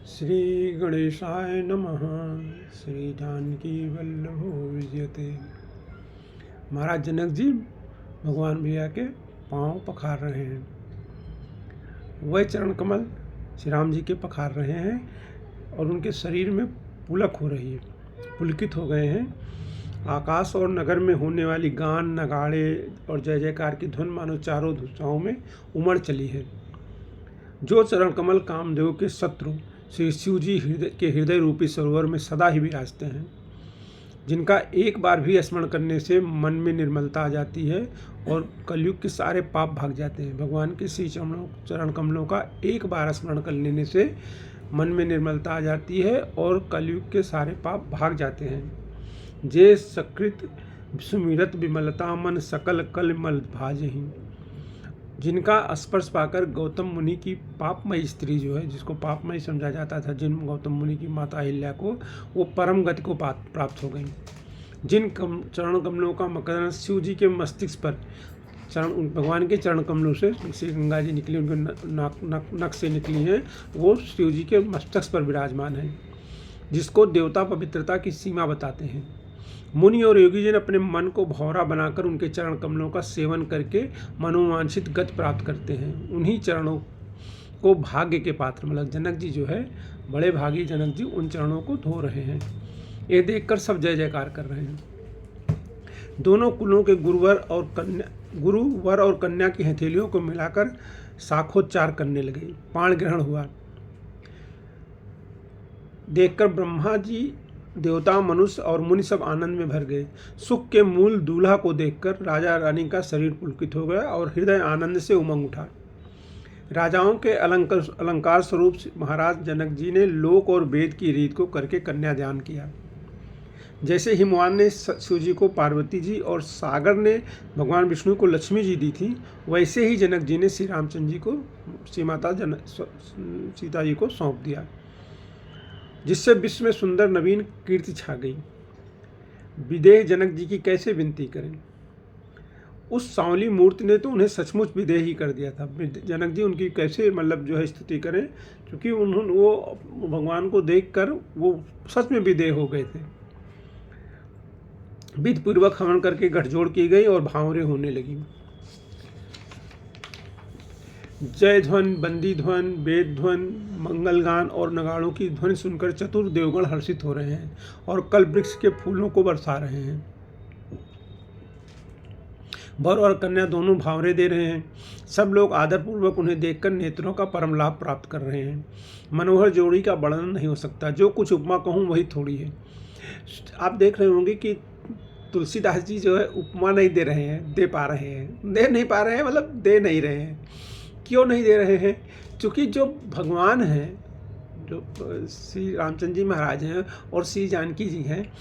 श्री गणेशाय नमः। श्री जानकी वल्लभो विजयते। महाराज जनक जी भगवान भैया के पांव पखार रहे हैं। वह चरण कमल श्री राम जी के पखार रहे हैं और उनके शरीर में पुलक हो रही है, पुलकित हो गए हैं। आकाश और नगर में होने वाली गान, नगाड़े और जय जयकार की धुन मानो चारों दिशाओं में उमड़ चली है। जो चरण कमल कामदेव के शत्रु श्री शिव जी के हृदय रूपी सरोवर में सदा ही विराजते हैं, जिनका एक बार भी स्मरण करने से मन में निर्मलता आ जाती है और कलयुग के सारे पाप भाग जाते हैं। भगवान के श्री चरण कमलों का एक बार स्मरण कर लेने से मन में निर्मलता आ जाती है और कलयुग के सारे पाप भाग जाते हैं। जे सकृत सुमिरत विमलता मन सकल कल मल भाजहि। जिनका स्पर्श पाकर गौतम मुनि की पापमयी स्त्री जो है, जिसको पापमयी समझा जाता था, जिन गौतम मुनि की माता अहिल्या को, वो परम गति को प्राप्त हो गई। जिन चरण कमलों का मकरंद शिव जी के मस्तिष्क पर भगवान के चरण कमलों से श्री गंगा जी निकली, उनके नख से निकली हैं, वो शिव जी के मस्तक पर विराजमान है, जिसको देवता पवित्रता की सीमा बताते हैं। मुनि और योगी जन अपने मन को भौरा बनाकर उनके चरण कमलों का सेवन करके मनोवांछित गति प्राप्त करते हैं। उन्हीं चरणों को भाग्य के पात्र, मतलब जनक जी जो है, बड़े भागी जनक जी उन चरणों को धो रहे हैं। ये देखकर सब जय जयकार कर रहे हैं। दोनों कुलों के गुरुवर और कन्या की हथेलियों को मिलाकर शाखोच्चार करने लगे। पाण ग्रहण हुआ। देखकर ब्रह्मा जी, देवता, मनुष्य और मुनि सब आनंद में भर गए। सुख के मूल दूल्हा को देखकर राजा रानी का शरीर पुलकित हो गया और हृदय आनंद से उमंग उठा। राजाओं के अलंकार स्वरूप महाराज जनक जी ने लोक और वेद की रीत को करके कन्यादान किया। जैसे हिमवान ने शिव जी को पार्वती जी और सागर ने भगवान विष्णु को लक्ष्मी जी दी थी, वैसे ही जनक जी ने श्री रामचंद्र जी को श्री माता सीता जी को सौंप दिया, जिससे विश्व में सुंदर नवीन कीर्ति छा गई। विदेह जनक जी की कैसे विनती करें। उस सांवली मूर्ति ने तो उन्हें सचमुच विदेह ही कर दिया था। जनक जी उनकी कैसे जो है स्तुति करें, क्योंकि उन्होंने वो भगवान को देखकर वो सच में विदेह हो गए थे। विधि पूर्वक हवन करके गठजोड़ की गई और भावरे होने लगी। जय ध्वन, बंदी ध्वन, वेद ध्वन, मंगल गान और नगाड़ों की ध्वनि सुनकर चतुर देवगण हर्षित हो रहे हैं और कल वृक्ष के फूलों को बरसा रहे हैं। वर और कन्या दोनों भावरे दे रहे हैं। सब लोग आदरपूर्वक उन्हें देखकर नेत्रों का परम लाभ प्राप्त कर रहे हैं। मनोहर जोड़ी का वर्णन नहीं हो सकता। जो कुछ उपमा कहूँ वही थोड़ी है। आप देख रहे होंगे कि तुलसीदास जी जो है उपमा नहीं दे रहे हैं, दे पा रहे हैं, दे नहीं पा रहे हैं, मतलब दे नहीं रहे हैं। क्यों नहीं दे रहे हैं? क्योंकि जो भगवान हैं, जो श्री रामचंद्र जी महाराज हैं और श्री जानकी जी हैं,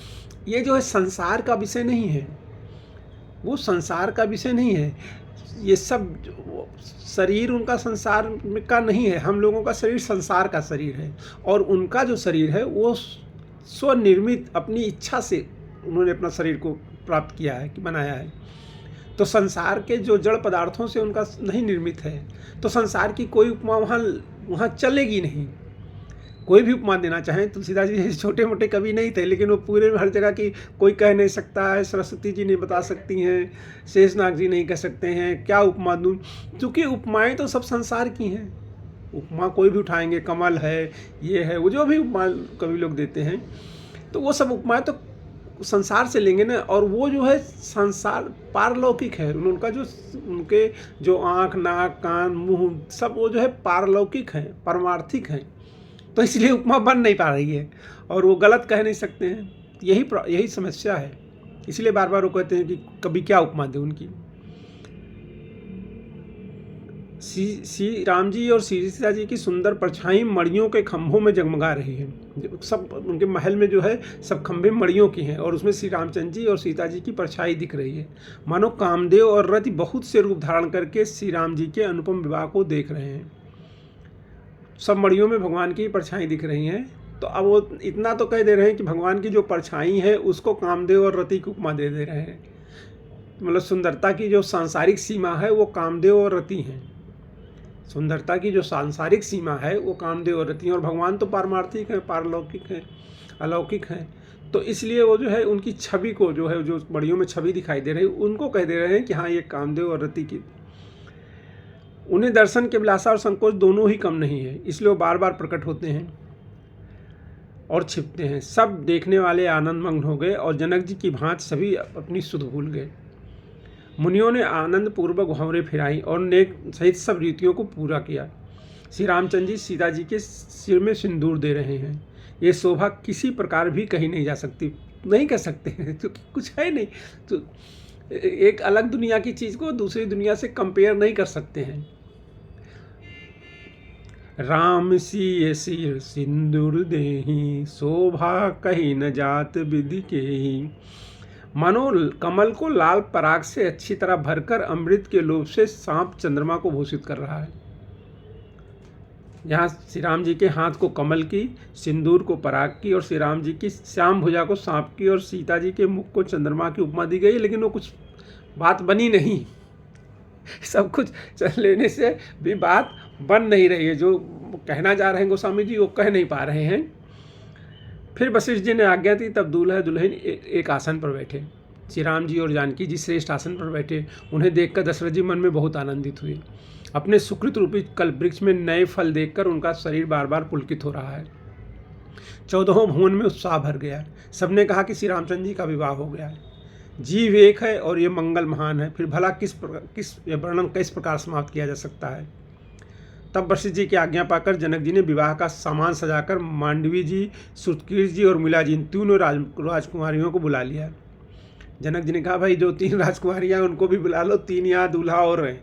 ये जो है संसार का विषय नहीं है। वो संसार का विषय नहीं है। ये सब शरीर उनका संसार का नहीं है। हम लोगों का शरीर संसार का शरीर है और उनका जो शरीर है वो स्वनिर्मित, अपनी इच्छा से उन्होंने अपना शरीर को प्राप्त किया है, कि बनाया है। तो संसार के जो जड़ पदार्थों से उनका नहीं निर्मित है, तो संसार की कोई उपमा वहाँ चलेगी नहीं। कोई भी उपमा देना चाहें, तुलसीदास जी छोटे मोटे कवि नहीं थे, लेकिन वो पूरे हर जगह की कोई कह नहीं सकता है। सरस्वती जी नहीं बता सकती हैं, शेषनाग जी नहीं कह सकते हैं, क्या उपमा दूँ, क्योंकि उपमाएं तो सब संसार की हैं। उपमा कोई भी उठाएंगे, कमल है, ये है, वो जो भी उपमा कवि लोग देते हैं, तो वो सब उपमाएं तो संसार से लेंगे ना। और वो जो है संसार पारलौकिक है। उनका उनके जो आँख, नाक, कान, मुंह, सब वो जो है पारलौकिक हैं, परमार्थिक हैं। तो इसलिए उपमा बन नहीं पा रही है और वो गलत कह नहीं सकते हैं। यही समस्या है। इसलिए बार बार वो कहते हैं कि कभी क्या उपमा दे उनकी। श्री राम जी और श्री सीता जी की सुंदर परछाई मड़ियों के खंभों में जगमगा रही है। सब उनके महल में जो है सब खंभे मड़ियों की हैं और उसमें श्री रामचंद्र जी और सीता जी की परछाई दिख रही है। मानो कामदेव और रति बहुत से रूप धारण करके श्री राम जी के अनुपम विवाह को देख रहे हैं। सब मड़ियों में भगवान की परछाई दिख रही हैं। तो अब वो इतना तो कह दे रहे हैं कि भगवान की जो परछाई है उसको कामदेव और रति की उपमा दे रहे हैं। मतलब सुंदरता की जो सांसारिक सीमा है वो कामदेव और रति हैं। सुंदरता की जो सांसारिक सीमा है वो कामदेव और रति हैं, और भगवान तो पारमार्थिक हैं, पारलौकिक हैं, अलौकिक हैं। तो इसलिए वो जो है उनकी छवि को जो है, जो मड़ियों में छवि दिखाई दे रही है, उनको कह दे रहे हैं कि हाँ ये कामदेव और रति की। उन्हें दर्शन के अभिलाषा और संकोच दोनों ही कम नहीं है, इसलिए वो बार बार प्रकट होते हैं और छिपते हैं। सब देखने वाले आनंदमग्न हो गए और जनक जी की भांति सभी अपनी सुध भूल गए। मुनियों ने आनंद पूर्वक भंवरे फिराई और नेक सहित सब रीतियों को पूरा किया। श्री रामचंद्र जी सीता जी के सिर में सिंदूर दे रहे हैं। ये शोभा किसी प्रकार भी कही नहीं जा सकती, नहीं कह सकते हैं, क्योंकि कुछ है नहीं। तो एक अलग दुनिया की चीज़ को दूसरी दुनिया से कंपेयर नहीं कर सकते हैं। राम सिय सिर सिंदूर देहि, शोभा कही न जात विधि के ही। मानो कमल को लाल पराग से अच्छी तरह भरकर अमृत के लोभ से सांप चंद्रमा को भूषित कर रहा है। यहाँ श्री राम जी के हाथ को कमल की, सिंदूर को पराग की, और श्री राम जी की श्याम भुजा को सांप की, और सीता जी के मुख को चंद्रमा की उपमा दी गई, लेकिन वो कुछ बात बनी नहीं। सब कुछ चल लेने से भी बात बन नहीं रही है। जो कहना जा रहे हैं गोस्वामी जी वो कह नहीं पा रहे हैं। फिर वशिष्ठ जी ने आज्ञा दी, तब दूल्हा दुल्हन एक आसन पर बैठे। श्री राम जी और जानकी जी श्रेष्ठ आसन पर बैठे। उन्हें देखकर दशरथ जी मन में बहुत आनंदित हुए। अपने सुकृत रूपी कल्प वृक्ष में नए फल देखकर उनका शरीर बार बार पुलकित हो रहा है। 14वें भुवन में उत्साह भर गया। सबने कहा कि श्री रामचंद्र जी का विवाह हो गया है। जीव एक है और ये मंगल महान है, फिर भला किस वर्णन किस प्रकार समाप्त किया जा सकता है। तब वशिष्ठ जी की आज्ञा पाकर जनक जी ने विवाह का सामान सजाकर मांडवी जी, श्रुतकीर्ति जी और मिला जी, इन तीनों राजकुमारियों को बुला लिया। जनक जी ने कहा भाई जो 3 राजकुमारियां उनको भी बुला लो, 3 यहाँ दूल्हा और हैं।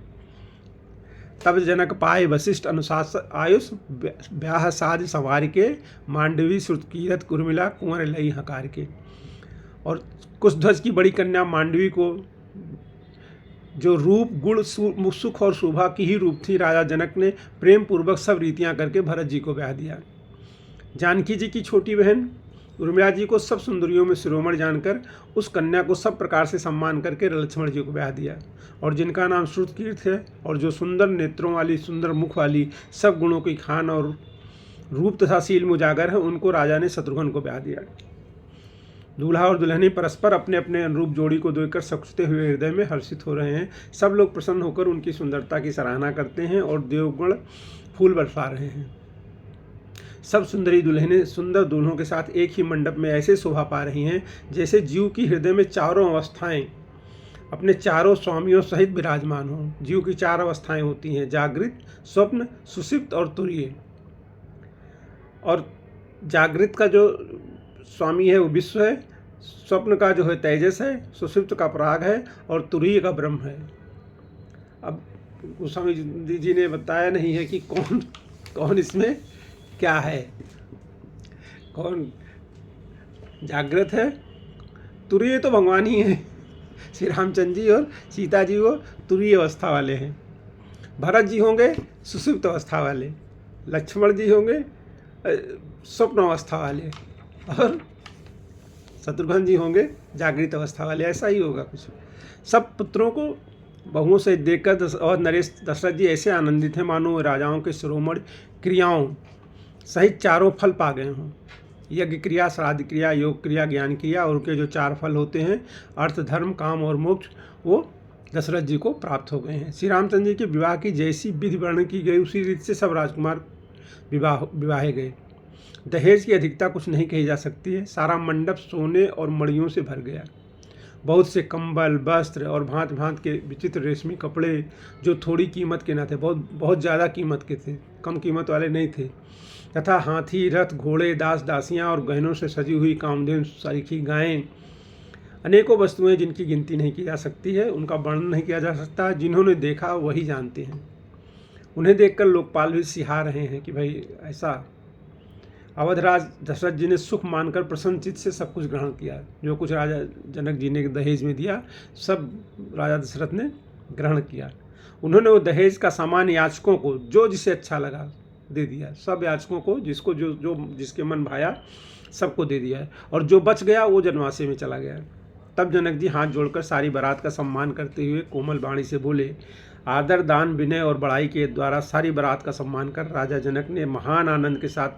तब जनक पाए वशिष्ठ अनुशासन आयुष ब्याह साज संवार के, मांडवी श्रुतकीरत कुर्मिला कुंवर लई हकार के। और कुशध्वज की बड़ी कन्या मांडवी को, जो रूप गुण सुख और शोभा की ही रूप थी, राजा जनक ने प्रेम पूर्वक सब रीतियां करके भरत जी को ब्याह दिया। जानकी जी की छोटी बहन उर्मिला जी को सब सुंदरियों में शिरोमणि जानकर उस कन्या को सब प्रकार से सम्मान करके लक्ष्मण जी को ब्याह दिया। और जिनका नाम श्रुतकीर्ति है और जो सुंदर नेत्रों वाली, सुंदर मुख वाली, सब गुणों की खान और रूप तथा शील में उजागर है, उनको राजा ने शत्रुघ्न को ब्याह दिया। दूल्हा और दुल्हनी परस्पर अपने अपने अनुरूप जोड़ी को देखकर सकुचते हुए हृदय में हर्षित हो रहे हैं। सब लोग प्रसन्न होकर उनकी सुंदरता की सराहना करते हैं और देवगण फूल बरसा रहे हैं। सब सुंदरी दुल्हनें सुंदर दूल्हों के साथ एक ही मंडप में ऐसे शोभा पा रही हैं जैसे जीव की हृदय में चारों अवस्थाएं अपने चारों स्वामियों सहित विराजमान हों। जीव की 4 अवस्थाएं होती हैं, जागृत, स्वप्न, सुषुप्त और तुरीय। और जागृत का जो स्वामी है वो विश्व है, स्वप्न का जो है तेजस है, सुषुप्त का पराग है और तुरीय का ब्रह्म है। अब गोस्वामी जी ने बताया नहीं है कि कौन कौन इसमें क्या है, कौन जागृत है। तुरीय तो भगवान ही है। श्री रामचंद्र जी और सीता जी वो तुरीय अवस्था वाले हैं। भरत जी होंगे सुषुप्त अवस्था वाले, लक्ष्मण जी होंगे स्वप्न अवस्था वाले, और शत्रुघ्न जी होंगे जागृत अवस्था वाले। ऐसा ही होगा कुछ। सब पुत्रों को बहुओं से देखकर और नरेश दशरथ जी ऐसे आनंदित हैं मानो राजाओं के शिरोमणि क्रियाओं सहित 4 फल पा गए हों। यज्ञ क्रिया, श्राद्ध क्रिया, योग क्रिया, ज्ञान क्रिया और उनके जो 4 फल होते हैं अर्थ, धर्म, काम और मोक्ष, वो दशरथ जी को प्राप्त हो गए हैं। श्री रामचंद्र जी के विवाह की जैसी विधि वर्णन की गई उसी रीति से सब राजकुमार विवाहे गए। दहेज की अधिकता कुछ नहीं कही जा सकती है। सारा मंडप सोने और मणियों से भर गया। बहुत से कंबल, वस्त्र और भांत भांत के विचित्र रेशमी कपड़े जो थोड़ी कीमत के न थे, बहुत ज़्यादा कीमत के थे, कम कीमत वाले नहीं थे, तथा हाथी, रथ, घोड़े, दास दासियां और गहनों से सजी हुई कामधेनु सरीखी गायें, अनेकों वस्तुएं जिनकी गिनती नहीं की जा सकती है, उनका वर्णन नहीं किया जा सकता। जिन्होंने देखा वही जानते हैं। उन्हें देखकर लोकपाल भी सिहा रहे हैं कि भाई ऐसा। अवधराज दशरथ जी ने सुख मानकर प्रसन्नचित्त से सब कुछ ग्रहण किया। जो कुछ राजा जनक जी ने दहेज में दिया सब राजा दशरथ ने ग्रहण किया। उन्होंने वो दहेज का सामान याचकों को जो जिसे अच्छा लगा दे दिया। सब याचकों को जिसको जो जिसके मन भाया सबको दे दिया है, और जो बच गया वो जनवासी में चला गया। तब जनक जी हाथ जोड़कर सारी बारात का सम्मान करते हुए कोमल वाणी से बोले, आदर, दान, विनय और बड़ाई के द्वारा सारी बारात का सम्मान कर राजा जनक ने महान आनंद के साथ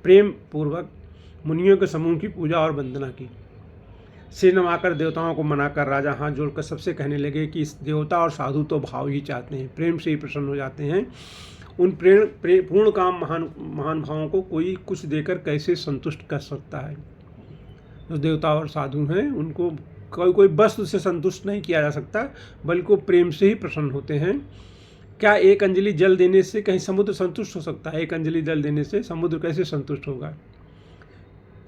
प्रेम पूर्वक मुनियों के समूह की पूजा और वंदना की। सिर नवाकर देवताओं को मनाकर राजा हाथ जोड़कर सबसे कहने लगे कि इस देवता और साधु तो भाव ही चाहते हैं, प्रेम से ही प्रसन्न हो जाते हैं। उन पूर्ण काम महान भावों को कोई कुछ देकर कैसे संतुष्ट कर सकता है। जो देवता और साधु हैं उनको कोई वस्तु से संतुष्ट नहीं किया जा सकता, बल्कि वो प्रेम से ही प्रसन्न होते हैं। क्या एक अंजलि जल देने से कहीं समुद्र संतुष्ट हो सकता है? एक अंजलि जल देने से समुद्र कैसे संतुष्ट होगा?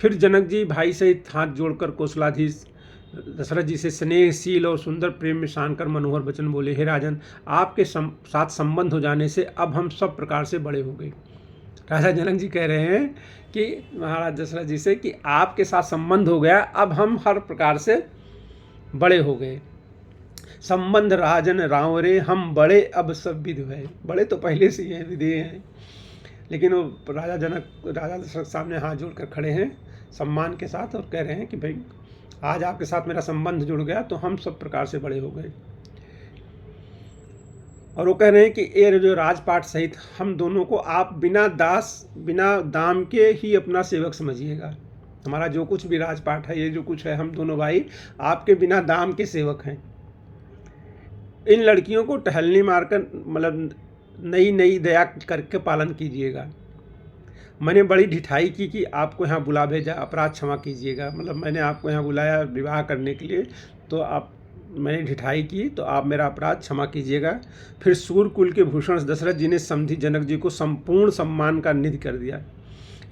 फिर जनक जी भाई सहित हाथ जोड़कर कौशलाधीश दशरथ जी से स्नेहशील और सुंदर प्रेम में शान कर मनोहर वचन बोले, हे राजन, आपके साथ संबंध हो जाने से अब हम सब प्रकार से बड़े हो गए। राजा जनक जी कह रहे हैं कि महाराज दशरथ जी से कि आपके साथ संबंध हो गया, अब हम हर प्रकार से बड़े हो गए। संबंध राजन रावरे, हम बड़े अब सब विधि है। बड़े तो पहले से ही हैं, विधि हैं, लेकिन वो राजा दशरथ सामने हाथ जोड़कर खड़े हैं सम्मान के साथ और कह रहे हैं कि भाई आज आपके साथ मेरा संबंध जुड़ गया तो हम सब प्रकार से बड़े हो गए। और वो कह रहे हैं कि ये जो राजपाट सहित हम दोनों को आप बिना दाम के ही अपना सेवक समझिएगा। हमारा जो कुछ भी राजपाट है, ये जो कुछ है, हम दोनों भाई आपके बिना दाम के सेवक हैं। इन लड़कियों को टहलने मारकर मतलब नई दया करके पालन कीजिएगा। मैंने बड़ी ढिठाई की कि आपको यहाँ बुला भेजा, अपराध क्षमा कीजिएगा। मतलब मैंने आपको यहाँ बुलाया विवाह करने के लिए, तो मैंने ढिठाई की, तो आप मेरा अपराध क्षमा कीजिएगा। फिर सूर्यकुल के भूषण दशरथ जी ने समधी जनक जी को संपूर्ण सम्मान का निधि कर दिया।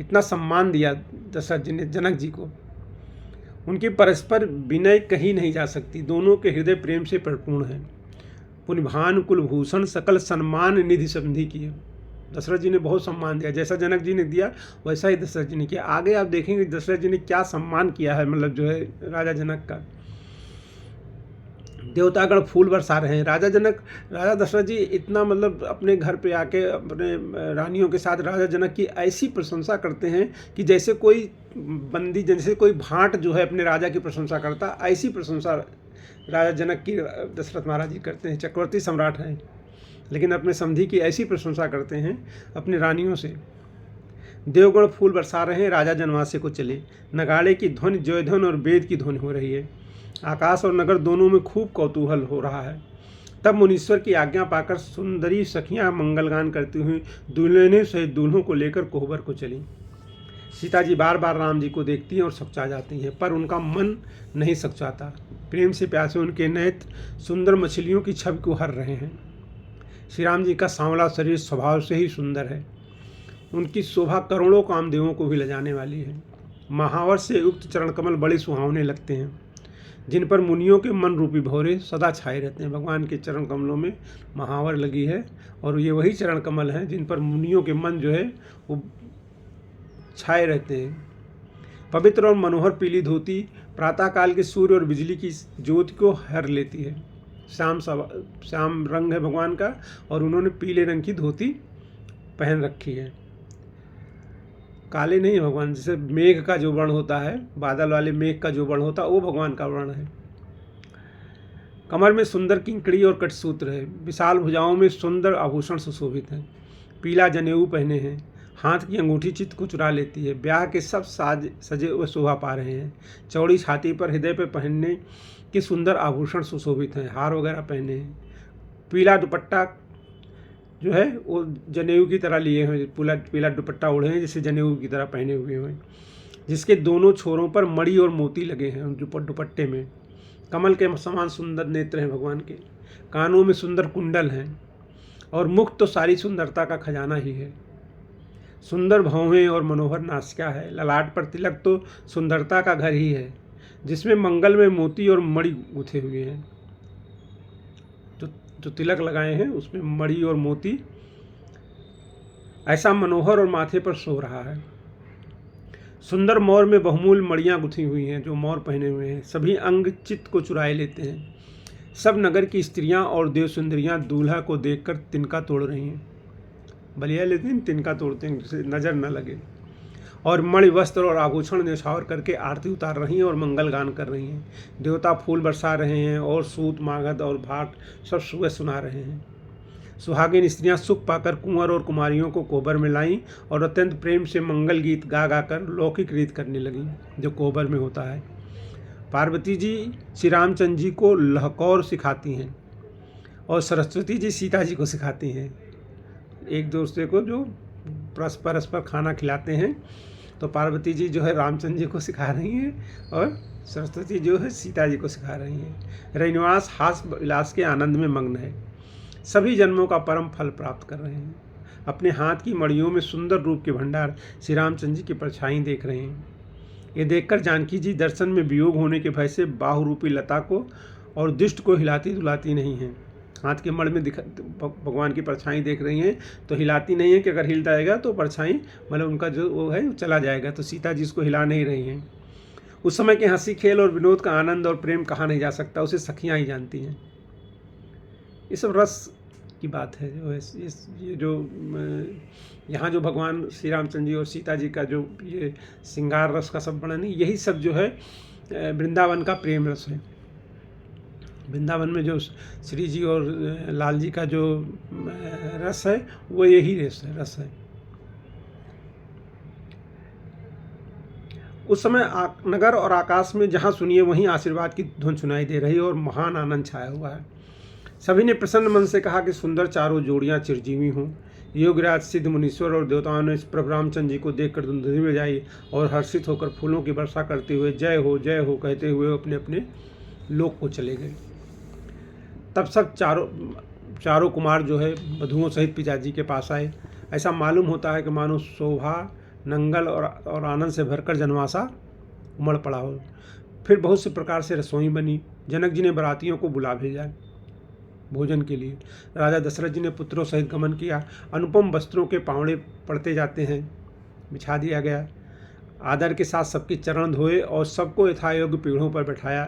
इतना सम्मान दिया दशरथ जी ने जनक जी को, उनकी परस्पर विनय कहीं नहीं जा सकती। दोनों के हृदय प्रेम से परिपूर्ण हैं। पुनिभान कुलभूषण सकल सम्मान निधि समधी किए। दशरथ जी ने बहुत सम्मान दिया, जैसा जनक जी ने दिया वैसा ही दशरथ जी ने किया। आगे आप देखेंगे दशरथ जी ने क्या सम्मान किया है, मतलब जो है राजा जनक का। देवतागण फूल बरसा रहे हैं। राजा दशरथ जी इतना मतलब अपने घर पे आके अपने रानियों के साथ राजा जनक की ऐसी प्रशंसा करते हैं कि जैसे कोई बंदी, जैसे कोई भाट जो है अपने राजा की प्रशंसा करता, ऐसी प्रशंसा राजा जनक की दशरथ महाराज जी करते हैं। चक्रवर्ती सम्राट हैं, लेकिन अपने समधी की ऐसी प्रशंसा करते हैं अपनी रानियों से। देवगण फूल बरसा रहे हैं, राजा जनवासे को चले। नगाड़े की ध्वनि, जयध्वनि और वेद की ध्वनि हो रही है। आकाश और नगर दोनों में खूब कौतूहल हो रहा है। तब मुनीश्वर की आज्ञा पाकर सुंदरी सखियां मंगलगान करती हुई दुल्हने सहित दूल्हों को लेकर कोहबर को चली। सीता जी बार बार राम जी को देखती हैं और सकचा जाती हैं, पर उनका मन नहीं सकचाता। प्रेम से प्यासे उनके नेत्र सुंदर मछलियों की छवि को हर रहे हैं। श्री राम जी का सांवला शरीर स्वभाव से ही सुंदर है। उनकी शोभा करोड़ों कामदेवों को भी लजाने वाली है। महावर से युक्त चरण कमल बड़े सुहावने लगते हैं, जिन पर मुनियों के मन रूपी भौरे सदा छाए रहते हैं। भगवान के चरण कमलों में महावर लगी है, और ये वही चरण कमल हैं जिन पर मुनियों के मन जो है वो छाए रहते हैं। पवित्र और मनोहर पीली धोती प्रातःकाल के सूर्य और बिजली की ज्योति को हर लेती है। श्याम रंग है भगवान का, और उन्होंने पीले रंग की धोती पहन रखी है। काले नहीं भगवान, जैसे मेघ का जो वर्ण होता है, बादल वाले मेघ का जो वर्ण होता है, वो भगवान का वर्ण है। कमर में सुंदर किंकड़ी और कटसूत्र है। विशाल भुजाओं में सुंदर आभूषण सुशोभित हैं। पीला जनेऊ पहने हैं। हाथ की अंगूठी चित्त को चुरा लेती है। ब्याह के सब साज सजे हुए शोभा पा रहे हैं। चौड़ी छाती पर हृदय पर पहनने के सुंदर आभूषण सुशोभित हैं। हार वगैरह पहने हैं। पीला दुपट्टा जो है वो जनेऊ की तरह लिए हुए, पीला दुपट्टा ओढ़े हैं, जैसे जनेऊ की तरह पहने हुए हैं, जिसके दोनों छोरों पर मणि और मोती लगे हैं। उन दुपट्टे में कमल के समान सुंदर नेत्र हैं भगवान के। कानों में सुंदर कुंडल हैं, और मुख तो सारी सुंदरता का खजाना ही है। सुंदर भौहें और मनोहर नासिका है। ललाट पर तिलक तो सुंदरता का घर ही है, जिसमें मंगल में मोती और मणि गुथे हुए हैं। जो तिलक लगाए हैं उसमें मणि और मोती ऐसा मनोहर और माथे पर सो रहा है। सुंदर मोर में बहुमूल मणियाँ गुथी हुई हैं, जो मोर पहने हुए हैं। सभी अंग चित्त को चुराए लेते हैं। सब नगर की स्त्रियां और देव सुंदरियां दूल्हा को देखकर तिनका तोड़ रही हैं। बलिया लेते हैं, तिनका तोड़ते हैं जिससे नजर न लगे। और मणि वस्त्र और आभूषण न्यौछावर करके आरती उतार रही हैं और मंगल गान कर रही हैं। देवता फूल बरसा रहे हैं, और सूत मागध और भाट सब सुबह सुना रहे हैं। सुहागिन स्त्रियां सुख पाकर कुंवर और कुमारियों को कोहबर में लाईं और अत्यंत प्रेम से मंगल गीत गा गा कर लौकिक रीत करने लगीं, जो कोहबर में होता है। पार्वती जी श्री रामचंद्र जी को लहकौर सिखाती हैं और सरस्वती जी सीता जी को सिखाती हैं। एक दूसरे को जो परस्पर खाना खिलाते हैं, तो पार्वती जी जो है रामचंद्र जी को सिखा रही हैं और सरस्वती जो है सीता जी को सिखा रही हैं। रैनिवास हास विलास के आनंद में मग्न है, सभी जन्मों का परम फल प्राप्त कर रहे हैं। अपने हाथ की मड़ियों में सुंदर रूप के भंडार श्री रामचंद्र जी की परछाई देख रहे हैं। ये देखकर जानकी जी दर्शन में वियोग होने के भय से बाहुरूपी लता को और दुष्ट को हिलाती डुलाती नहीं हैं। हाथ के मड़ में भगवान की परछाई देख रही हैं, तो हिलाती नहीं है कि अगर हिल जाएगा तो परछाई मतलब उनका जो वो है चला जाएगा, तो सीता जी इसको हिला नहीं रही हैं। उस समय के हंसी खेल और विनोद का आनंद और प्रेम कहा नहीं जा सकता, उसे सखियाँ ही जानती हैं। ये सब रस की बात है। ये जो यहाँ जो भगवान श्री रामचंद्र जी और सीता जी का जो ये श्रृंगार रस का सब वर्णन है, यही सब जो है वृंदावन का प्रेम रस है। वृंदावन में जो श्री जी और लाल जी का जो रस है वो यही रस है। उस समय नगर और आकाश में जहाँ सुनिए वहीं आशीर्वाद की धुन सुनाई दे रही और महान आनंद छाया हुआ है। सभी ने प्रसन्न मन से कहा कि सुंदर चारों जोड़ियां चिरजीवी हों। योगराज सिद्ध मुनीश्वर और देवताओं ने प्रभु रामचंद्र जी को देखकर धुंधली बजाई और हर्षित होकर फूलों की वर्षा करते हुए जय हो कहते हुए अपने अपने लोक को चले गए। तब सब चारों कुमार जो है वधुओं सहित पिताजी के पास आए। ऐसा मालूम होता है कि मानो शोभा नंगल और आनंद से भरकर जनवासा उमड़ पड़ा हो। फिर बहुत से प्रकार से रसोई बनी। जनक जी ने बारातियों को बुला भेजा भोजन के लिए। राजा दशरथ जी ने पुत्रों सहित गमन किया। अनुपम वस्त्रों के पावड़े पड़ते जाते हैं बिछा दिया गया। आदर के साथ सबके चरण धोए और सबको यथायोग्य पीढ़ों पर बैठाया।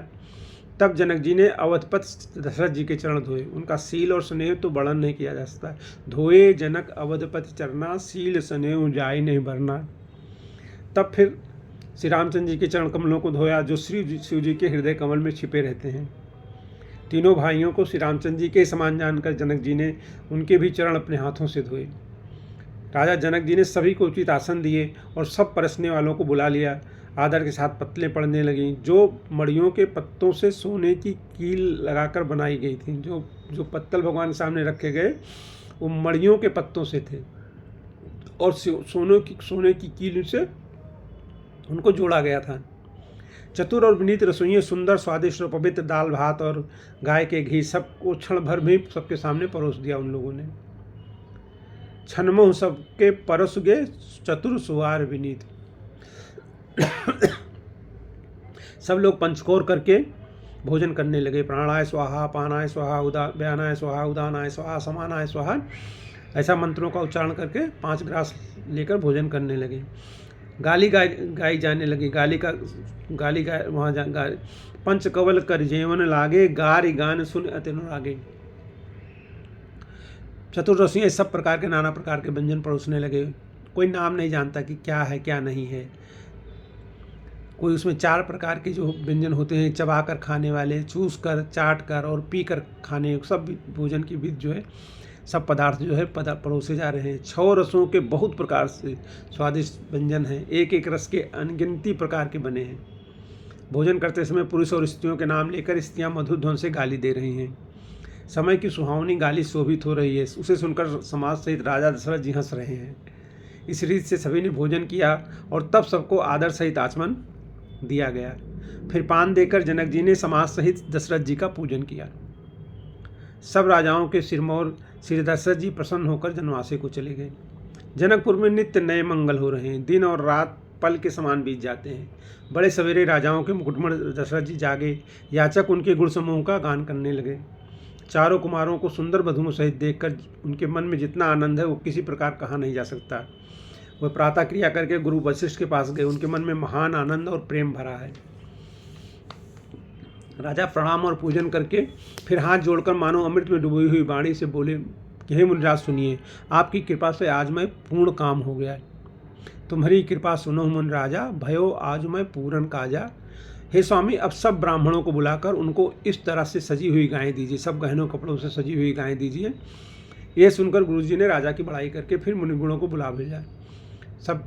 तब जनक जी ने अवधपति दशरथ जी के चरण धोए। उनका सील और स्नेह तो वर्णन नहीं किया जा सकता। धोए जनक अवधपति चरना, सील स्नेह जाय नहीं भरना। तब फिर श्री रामचंद्र जी के चरण कमलों को धोया, जो श्री शिव जी के हृदय कमल में छिपे रहते हैं। तीनों भाइयों को श्री रामचंद्र जी के समान जानकर जनक जी ने उनके भी चरण अपने हाथों से धोए। राजा जनक जी ने सभी को उचित आसन दिए और सब परसने वालों को बुला लिया। आदर के साथ पत्तलें पड़ने लगीं, जो मड़ियों के पत्तों से सोने की कील लगाकर बनाई गई थी। जो पत्तल भगवान के सामने रखे गए वो मड़ियों के पत्तों से थे और सोने की कील से उनको जोड़ा गया था। चतुर और विनीत रसोइये सुंदर स्वादिष्ट और पवित्र दाल भात और गाय के घी सबको क्षण भर में सबके सामने परोस दिया उन लोगों ने। छनमोह सबके परस गए चतुर सुवार विनीत। सब लोग पंचकोर करके भोजन करने लगे। प्राणाय स्वाहा, पानाय स्वाहा, व्यानाय स्वाहा, उदानाय स्वाहा, समानाय स्वाहा, ऐसा मंत्रों का उच्चारण करके 5 ग्रास लेकर भोजन करने लगे। गाली गाई जाने लगी। गाली गाय वहाँ पंच कवल कर जेवन लागे, गारी गान सुन अतिनुरागे। चतुर्दशी सब प्रकार के नाना प्रकार के व्यंजन परोसने लगे। कोई नाम नहीं जानता कि क्या है क्या नहीं है। कोई उसमें 4 प्रकार के जो व्यंजन होते हैं, चबा कर खाने वाले, चूस कर, चाट कर और पी कर खाने, सब भोजन की विधि जो है, सब पदार्थ जो है परोसे जा रहे हैं। 6 रसों के बहुत प्रकार से स्वादिष्ट व्यंजन हैं। एक एक रस के अनगिनती प्रकार के बने हैं। भोजन करते समय पुरुष और स्त्रियों के नाम लेकर स्त्रियां मधुर ध्वन से गाली दे रही हैं। समय की सुहावनी गाली शोभित हो रही है। उसे सुनकर समाज सहित राजा दशरथ जी हंस रहे हैं। इस रीत से सभी ने भोजन किया और तब सबको आदर सहित आचमन दिया गया। फिर पान देकर जनक जी ने समाज सहित दशरथ जी का पूजन किया। सब राजाओं के सिरमौर श्री दशरथ जी प्रसन्न होकर जनवासे को चले गए। जनकपुर में नित्य नए मंगल हो रहे हैं। दिन और रात पल के समान बीत जाते हैं। बड़े सवेरे राजाओं के मुकुटमण दशरथ जी जागे। याचक उनके गुण समूह का गान करने लगे। चारों कुमारों को सुंदर वधुओं सहित देखकर उनके मन में जितना आनंद है वो किसी प्रकार कहा नहीं जा सकता। वह प्रातः क्रिया करके गुरु वशिष्ठ के पास गए। उनके मन में महान आनंद और प्रेम भरा है। राजा प्रणाम और पूजन करके फिर हाथ जोड़कर मानो अमृत में डूबी हुई वाणी से बोले कि हे मुनिराज सुनिए, आपकी कृपा से आज मैं पूर्ण काम हो गया। तुम्हारी कृपा सुनो मुनिराजा, भयो आज मैं पूर्ण काजा। हे स्वामी, अब सब ब्राह्मणों को बुलाकर उनको इस तरह से सजी हुई गायें दीजिए, सब गहनों कपड़ों से सजी हुई गायें दीजिए ये सुनकर गुरुजी ने राजा की बड़ाई करके फिर मुनिगुणों को बुला भेजा। सब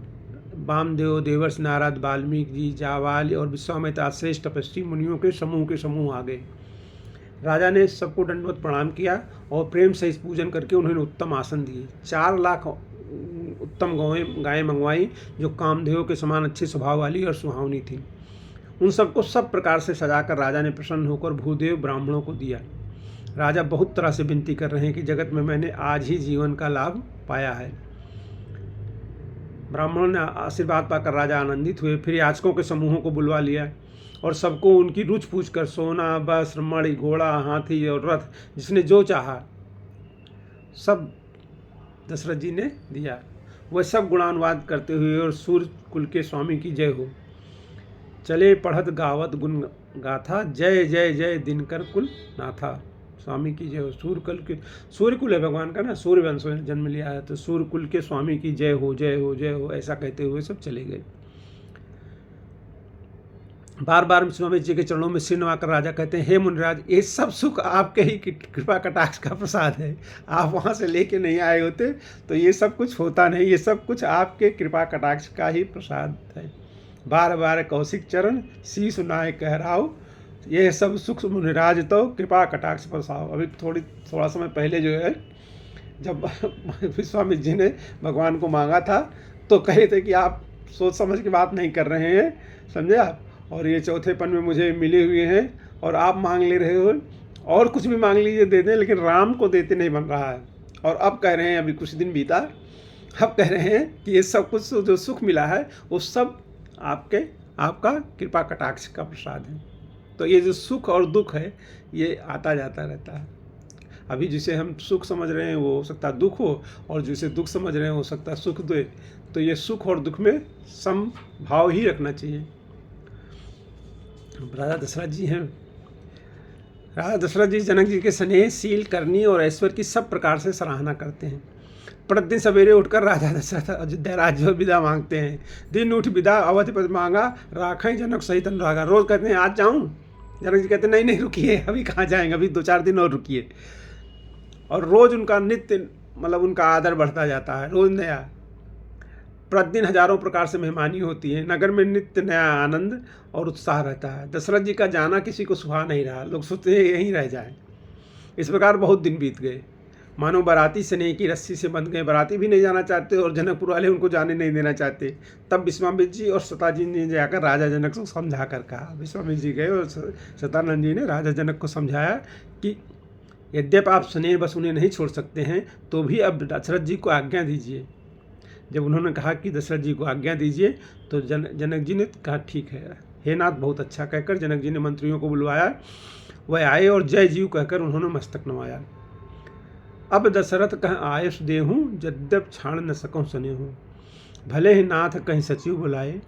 वामदेव, देवर्षि नारद, वाल्मीकि जी, जावाल और विश्वामित्र श्रेष्ठ तपस्वी मुनियों के समूह आ गए। राजा ने सबको दंडवत प्रणाम किया और प्रेम से इस पूजन करके उन्होंने उत्तम आसन दिए। 4 लाख उत्तम गायें मंगवाई जो कामधेव के समान अच्छे स्वभाव वाली और सुहावनी थी। उन सबको सब प्रकार से सजाकर राजा ने प्रसन्न होकर भूदेव ब्राह्मणों को दिया। राजा बहुत तरह से विनती कर रहे हैं कि जगत में मैंने आज ही जीवन का लाभ पाया है। ब्राह्मणों ने आशीर्वाद पाकर राजा आनंदित हुए। फिर याचकों के समूहों को बुलवा लिया और सबको उनकी रुचि पूछ कर सोना, वस्त्र, मणि, घोड़ा, हाथी और रथ जिसने जो चाहा सब दशरथ जी ने दिया। वह सब गुणानुवाद करते हुए और सूर्य कुल के स्वामी की जय हो, चले पढ़त गावत गुण गाथा, जय जय जय दिनकर कुल नाथा। स्वामी की जय हो। सूर्य कुल है भगवान का ना, सूर्य वंश में जन्म लिया है, तो सूर्य कुल के स्वामी की जय हो, जय हो, जय हो, ऐसा कहते हुए सब चले गए। बार बार विश्वामित्र जी के चरणों में सिर नवाकर राजा कहते हैं, हे मुनिराज, ये सब सुख आपके ही कृपा कटाक्ष का प्रसाद है। आप वहाँ से लेके नहीं आए होते तो ये सब कुछ होता नहीं। ये सब कुछ आपके कृपा कटाक्ष का ही प्रसाद है। बार बार कौशिक चरण शीश नाय कहराओ, ये सब सुख मुनिराज तो कृपा कटाक्ष प्रसाद। अभी थोड़ा समय पहले जो है, जब विश्वामित्र जी ने भगवान को मांगा था तो कहे थे कि आप सोच समझ की बात नहीं कर रहे हैं, समझे आप, और ये चौथेपन में मुझे मिले हुए हैं और आप मांग ले रहे हो, और कुछ भी मांग लीजिए दे दें, लेकिन राम को देते नहीं बन रहा है। और अब कह रहे हैं, अभी कुछ दिन बीता, अब कह रहे हैं कि ये सब कुछ जो सुख मिला है वो सब आपका कृपा कटाक्ष का प्रसाद है। तो ये जो सुख और दुख है ये आता जाता रहता है। अभी जिसे हम सुख समझ रहे हैं वो हो सकता है दुख हो, और जिसे दुख समझ रहे हैं हो सकता है सुख दे। तो ये सुख और दुख में समभाव ही रखना चाहिए। राजा दशरथ जी हैं। राजा दशरथ जी जनक जी के स्नेह, शील, करनी और ऐश्वर्य की सब प्रकार से सराहना करते हैं। प्रतिदिन सवेरे उठकर राजा दशरथ अयोध्या राज्य विदा मांगते हैं। दिन उठ विदा अवधिपति मांगा, राखें जनक सहित अनुरागा। रोज कहते हैं आज जाऊं, जनक जी कहते हैं नहीं रुकिए, अभी कहाँ जाएंगे, अभी 2-4 दिन और रुकिए। और रोज उनका नित्य मतलब उनका आदर बढ़ता जाता है, रोज नया। प्रतिदिन हजारों प्रकार से मेहमानी होती है। नगर में नित्य नया आनंद और उत्साह रहता है। दशरथ जी का जाना किसी को सुहा नहीं रहा, लोग सोचते हैं यहीं रह जाएं। इस प्रकार बहुत दिन बीत गए, मानो बाराती स्नेह की रस्सी से बंध गए। बाराती भी नहीं जाना चाहते और जनकपुर वाले उनको जाने नहीं देना चाहते। तब विश्वामित्र जी और शतानंद जी ने जाकर राजा जनक को समझा कर कहा। विश्वामित्र जी गए और शतानंद जी ने राजा जनक को समझाया कि यद्यपि आप स्नेह बस उन्हें नहीं छोड़ सकते हैं, तो भी अब दशरथ जी को आज्ञा दीजिए। जब उन्होंने कहा कि दशरथ जी को आज्ञा दीजिए तो जनक जी ने कहा ठीक है, हे नाथ, बहुत अच्छा कहकर जनक जी ने मंत्रियों को बुलवाया। वह आए और जय जीव कहकर उन्होंने मस्तक नवाया। अब दशरथ कह आयुष देहूँ, यद्यप छाण न सकूँ सने हूँ। भले ही नाथ कहीं सचिव बुलाए,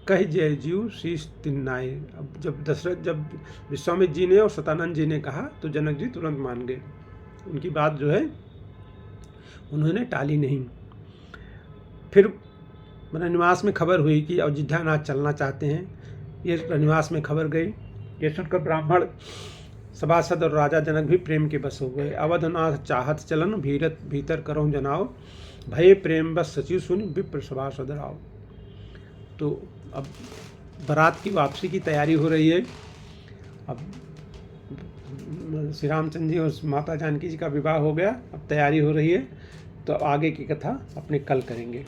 कह जय जीव शीश तिन्नाए। अब जब विश्वामित्र जी ने और शतानंद जी ने कहा तो जनक जी तुरंत मान गए। उनकी बात जो है उन्होंने टाली नहीं। फिर रनिवास में खबर हुई कि अयोध्यानाथ चलना चाहते हैं। ये रनिवास में खबर गई। ये सुनकर ब्राह्मण सभासद और राजा जनक भी प्रेम के बस हो गए। अवधनाथ चाहत चलन, भीतर करो जनाओ, भय प्रेम बस सचिव सुन, विप्र सभासद राव। तो अब बारात की वापसी की तैयारी हो रही है। अब श्री रामचंद्र जी और माता जानकी जी का विवाह हो गया, अब तैयारी हो रही है। तो आगे की कथा अपने कल करेंगे।